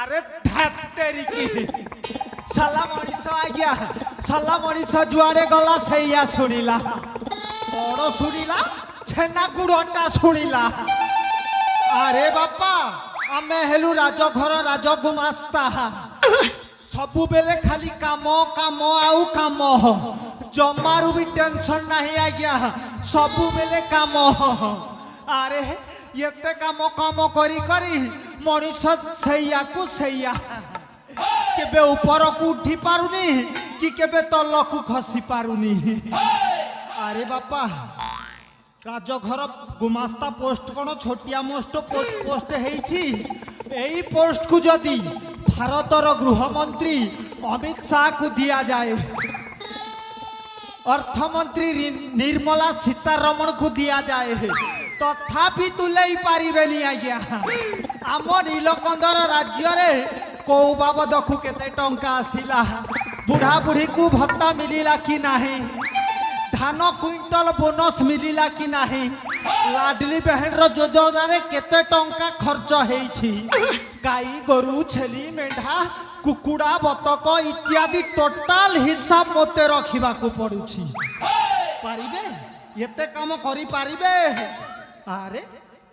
अरे तेरी की साला मनीष आज्ञा साला मनीष जुआड़े गला सैया शुणिला बड़ शुणिला छेना गुड़टा शुणिला। अरे बापा आमे हेलु राजघर राजगुमास्ता सबु बेले खाली काम काम आउ काम जमारू भी टेंशन नहीं आज्ञा सबु बेले काम। अरे एते काम काम करी करी मनीष सैया को सैया केबे ऊपर को उठी पारुनी कि केबे तल को खसी पारुनी। अरे बापा राजघर गुमास्ता पोस्ट कौन छोटिया मोस्ट पोस्ट है पोस्ट को जदि भारतर गृहमंत्री अमित शाह को दिया जाए अर्थमंत्री निर्मला सीतारमण को दिया जाए तथापि तुले पारिबेनी आज्ञा आम नीलकंदर राज्य रे को बाबद को केते टंका आसिला बुढ़ा बुढ़ी को भत्ता मिलिला कि नाही धान क्विंटल बोनस मिलिला कि नाही लाडली बहन रो योजना रे केते टंका खर्च हेछि गाई गोरु छेली मेढा कुकुड़ा बतक इत्यादि टोटाल हिसाब मते रखिबा को पड़ुछि पारिबे एते काम करि पारिबे। अरे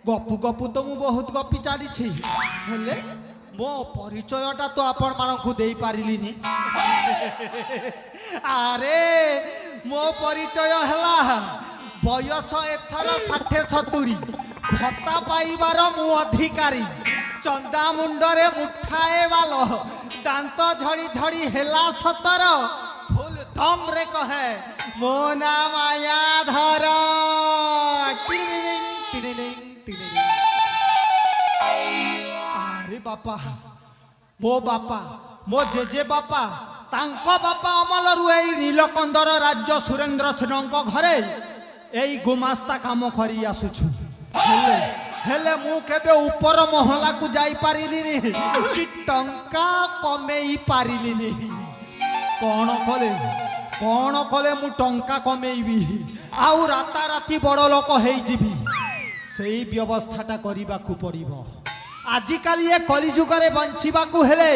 गपु गपु तो मु बहुत गपी चली हेले मो परिचयटा तो आपण मानकु देई पारिलिनी। अरे मो परिचय हला बयस एथर 60-70 भत्ता पाइबार मु अधिकारी चंदा मुंडरे मुठाए वालो दांत झड़ी झड़ी हेला 17 फुल दम रे कहे मो नाम मायाधर। अरे बापा मो जेजे बापा तांको बापा अमल रु नीलकंदर राज्य सुरेंद्र सिंह घरे एई गुमास्ता काम करी आसुछु हेले मु केबे ऊपर महला को जाई पारिली नी कि टंका कमेई पारिली नी कौन कले मु टंका कमेइबी आउ राता राती बड़ लोक हेई जीवी सेई व्यवस्थाटा करिबा को पड़िबो। आजिकाली ये कलिजुग रे बंचिबा को हेले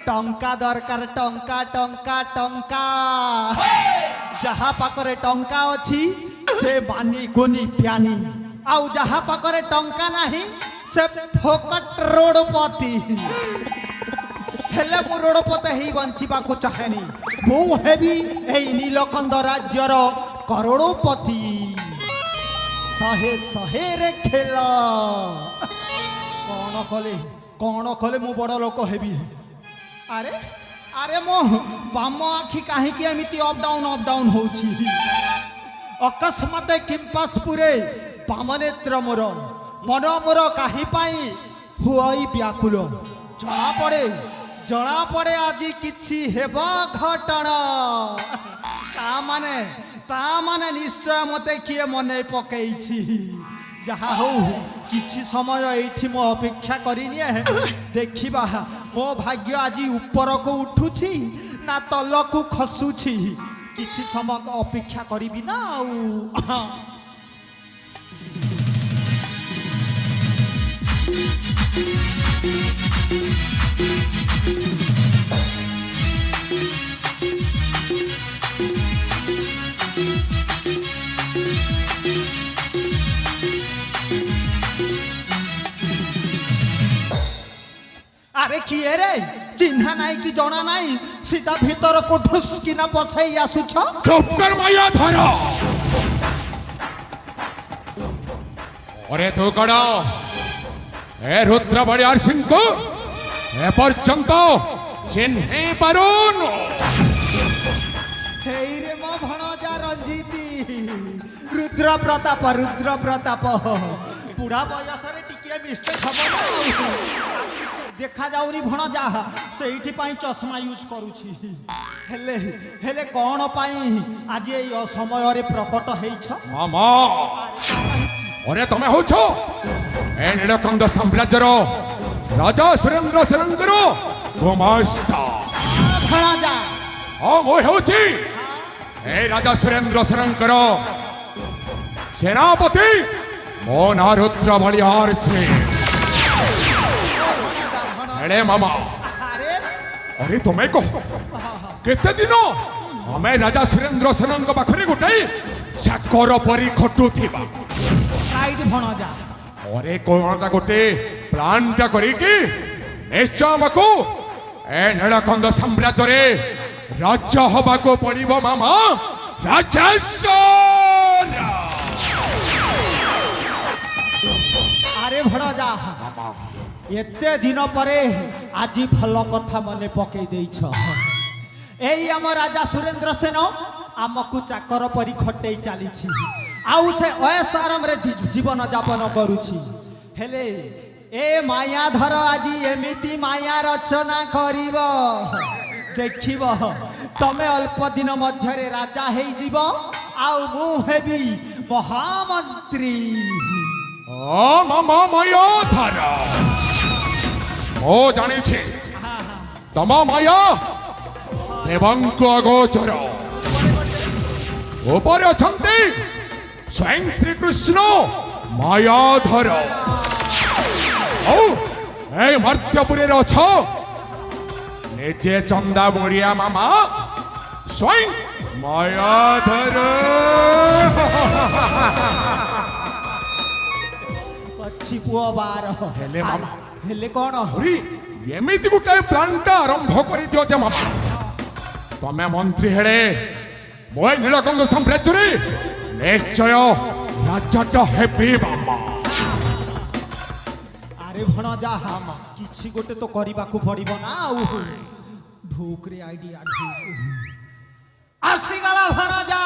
टंका दरकार टंका टंका टंका जहा पाकरे टंका अछि से बानी गुनी प्यानी आउ जहा पाकरे टंका नाही से फोकट रोडपति हेले मु रोडपति ही बंचिबा को चाहेनी मु हेबी एई नीलकंद राज्यर करोड़पति सहे सहे रे खेल कौन कले मु बड़ लोक हेबी। अरे अरे मो बाम आखि कहीं एमती अप डाउन होछि अकस्मात किंपास पुरे बाम नेत्र मोर मन मोर कहीं पाई हुई व्याकुल जना पड़े आज किछि हेबा घटना ता माने निश्चय मते किए मने पकईछि जहा हो किछि समय एठी मो अपेक्षा करिनिए देखिबा मो भाग्य आज ऊपर को उठुछि ना तल को खसुछि किछि समय अपेक्षा करिबि ना आउ। अरे किए रे चिन्हा नाई कि जना नाई सीधा भीतर को ढुसकिना पछई आसुछ चुप कर माया धरा। अरे तू कड़ा ए रुद्र बड़ियार सिंह को ए पर्यंत चिन्हे पारुन हेई रे मो भणजा रंजीती रुद्र प्रताप बुढ़ा बयस रे टिके मिस्टेक खबर देखा जाऊनी भणजा सेठी पाई चश्मा यूज करूछि हेले हेले कौन पाई आज এই অসমୟରେ প্রকট হেইছ মামা। अरे तमे होछो ए नीलकंद साम्राज्यर राजा सुरेंद्र सिंहर गुमास्ता भणजा ओ मो होछि ए राजा सुरेंद्र सिंहर सेनापति मो ना रुद्र बड़ियार सिंह हेले मामा अरे अरे तुम्हें कह केते दिन हमें राजा सुरेंद्र सेन पाखरे गोटे चाकर परी खटुथिबा राइट भणजा अरे कोणटा गोटे प्लानटा करिकी निश्चय हमको ए नीलकंद साम्राज्य रे राजा हवा को पड़िबो मामा राजेश्वर अरे भणजा एते दिन परे आज भल कथा मने पकई देइछ एई आम राजा सुरेंद्र सेन आमको चाकर परी खटई चली आउ से ऐश आराम रे जीवन यापन करुछि हेले ए मायाधर आज एमिति माया रचना करिब देखिब तमे अल्प दिन मध्य राजा हे जीव आउ मु हेबी महामंत्री ओ मामा मायाधर ओ जाने छे तम माया देवंक अगोचर ऊपर अछंती स्वयं श्री कृष्ण मायाधर ओ ए मर्त्यपुरी रे अछ निजे चंदा बोरिया मामा स्वयं मायाधर कच्ची पुओ बार हेले मामा हेले कौन अरे एमिति गोटे प्लानटा आरंभ कर दियो जे मामा तमे मंत्री हेले मोय नीलकंद साम्राज्य रे निश्चय राजाटा हेबी मामा अरे भणजा किछि गोटे तो करिबाकू पड़िबो ना आउ भूक रे आइडिया ढूक आसी गला भणजा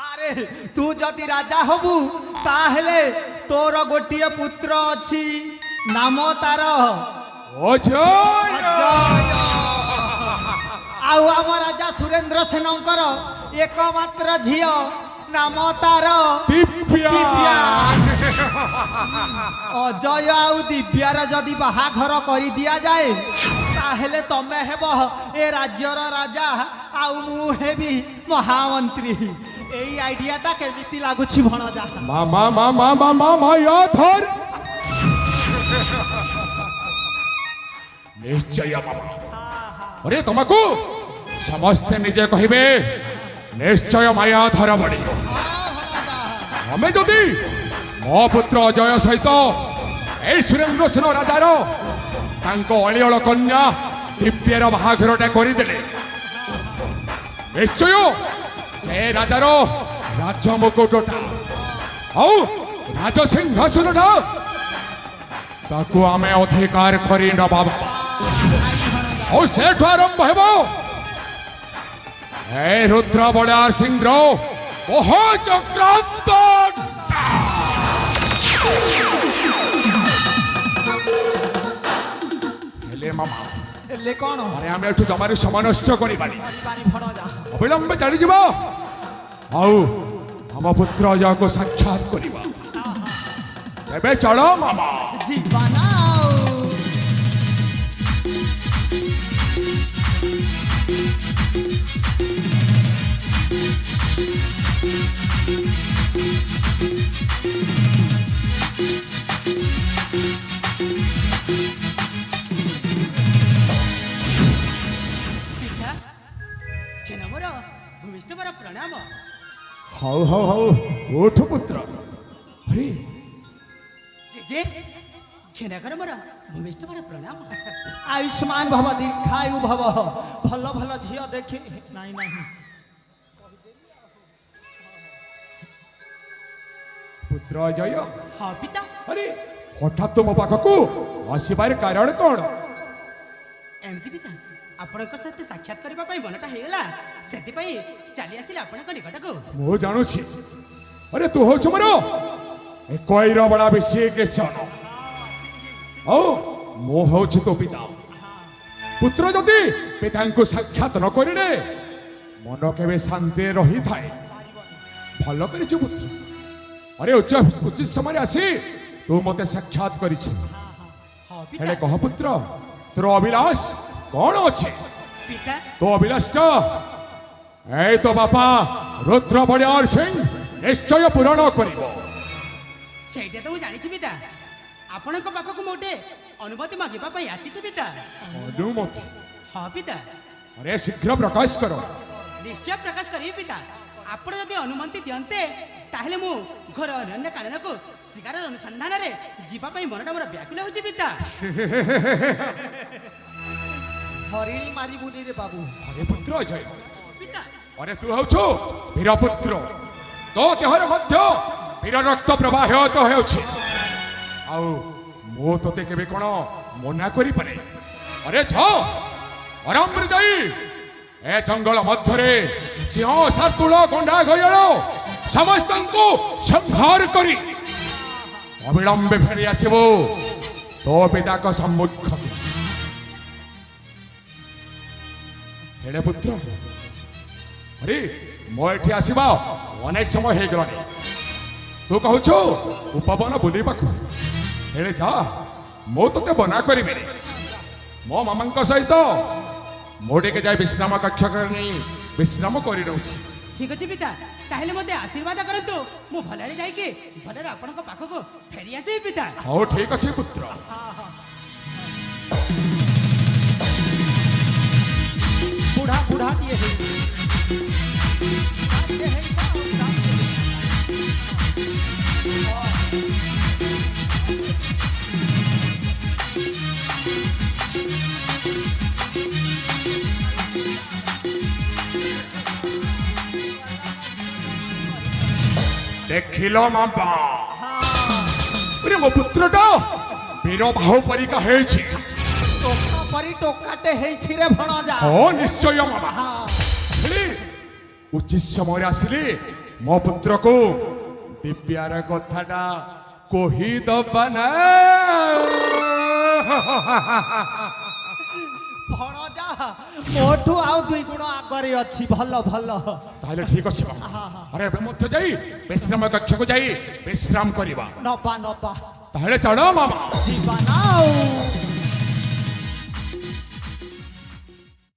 अरे तू जदि राजा हबु ताहेले तोर गोटिए पुत्र अछि नाम तार अजय आउ आम राजा सुरेंद्र सेनकर एकमात्र झियो नाम तार दिव्या अजय आउ दिव्यार जदि बाहाघर करि दिया जाए ताहेले तमे हेब ए राज्यर राजा आउ मु हेबी महामंत्री एई आइडियाटा केमिति लागुछि भणजा मामा मामा मामा मायाधर निश्चय मामा अरे तुमको समस्ते निजे कहिबे निश्चय मायाधर बड़ी हमें जदि मो पुत्र अजय सहित ए सुरेंद्र सेन राजार तांको अलिअल कन्या दिव्यर बाहाघरटा करदेले निश्चय से राजार राजमुकुटटा औ राजसिंहासनटा ताकू आमे अधिकार करी नबा और सेठ आरंभ हेबो ए रुद्र बड़ार सिंह रो ओहो चक्रांत हेले मामा हेले कोन अरे आमे एठु जमारे समय नष्ट करी बानी पानी भणजा अविलंब चली जीवा आउ हम पुत्र अजय को साक्षात करिबा एबे चलो मामा जीवाना हाउ हाउ हाउ उठ पुत्र अरे जे घेनाकर मोरा भूमिष्ठ मोरा प्रणाम आयुष्मान भव दीर्घायु भव भल भल झियो देखि नहीं नहीं पुत्र अजय हाँ पिता अरे हठात तुम पाखकू आसबार कारण कौन एमती पिता आपणक सहित साक्षात करबा पई मनटा हेला सेति पई चली आसिले आपणक निकटको मु जानुछि अरे तू होछ मरो ए कोइर बड़ा बेसी के छन ओ मो होछ तो पिता पुत्र जदि पिता को साक्षात न करिले मन केबे शांति रही थाए भल करिछ पुत्र अरे उचित समय आसी तू मते साक्षात करिछ हाँ पिता हेले कह पुत्र तोर अभिलाष कौन अच्छे पिता तो अभिलाष ए तो बापा रुद्र बड़ियार सिंह निश्चय पूरण करिबो सेजे तो जानि छि पिता ଆପଣଙ୍କ ପାଖକୁ ମୁଁ ଗୋଟେ ଅନୁମତି ମାଗିବା ପାଇଁ ଆସିଛି ପିତା। ଅନୁମତି? ହଁ ପିତା। अरे शीघ्र प्रकाश करो। निश्चय प्रकाश करी पिता। ଆପଣ ଯଦି ଅନୁମତି ଦିଅନ୍ତେ ତାହେଲେ ମୁଁ ଘର ଅନ୍ୟ କାରଣକୁ ଶିକାର ଅନୁସନ୍ଧାନରେ ଯିବା ପାଇଁ ମନଟା ମୋର ବ୍ୟାକୁଳ ହେଉଛି ପିତା। ହରିଣୀ ମାରିବୁନି ରେ ବାବୁ। अरे पुत्र जय। ପିତା अरे तू हौछु वीर पुत्र, तो देहर मध्य वीर रक्त प्रवाहित हेउछि। आउ मो तोते केबे कोन मना करि पारे? अरे जाओ आराम रे जाई ए जंगल मध्यरे सिंह सार्तुल गंडा गयल समस्त को संहार करी अविलंबे फेरी आसबो तो पिता को सम्मुख। हेले पुत्र, अरे मो एठी आसीबा अनेक समय हे गलानी। तू कहूछु उपवन बुलीबाकू, हेले जा मो तोते बना करिबे। मो मामांक सहित मोटे के जाए विश्राम कक्ष करनी विश्राम करी रहउछि। ठीक अछि पिता, ताहेले मते आशीर्वाद करंतु। मु भलरे जाई के भलरे आपनक पाखको फेरी आसी पिता। हो ठीक अछि पुत्र। बुढ़ा बुढ़ा दिए है। देखिलो मामा, अरे मो पुत्रटा वीर भाव परिका हेछि। टोका परी टोकाटे हेछि रे भणजा। हो निश्चय मामा। हाँ हेले उचित समय आसिले मो पुत्र को दिव्यार कथाटा कहि दबा ना। भणजा मोठू आउ दुई गुण आगरे अछि। भल भल ताहले ठीक अछि मामा। अरे एबे मध्य जाई विश्राम कक्ष को जाई विश्राम करिबा। नपा नपा ताहले चलो मामा। जीवा नाउ।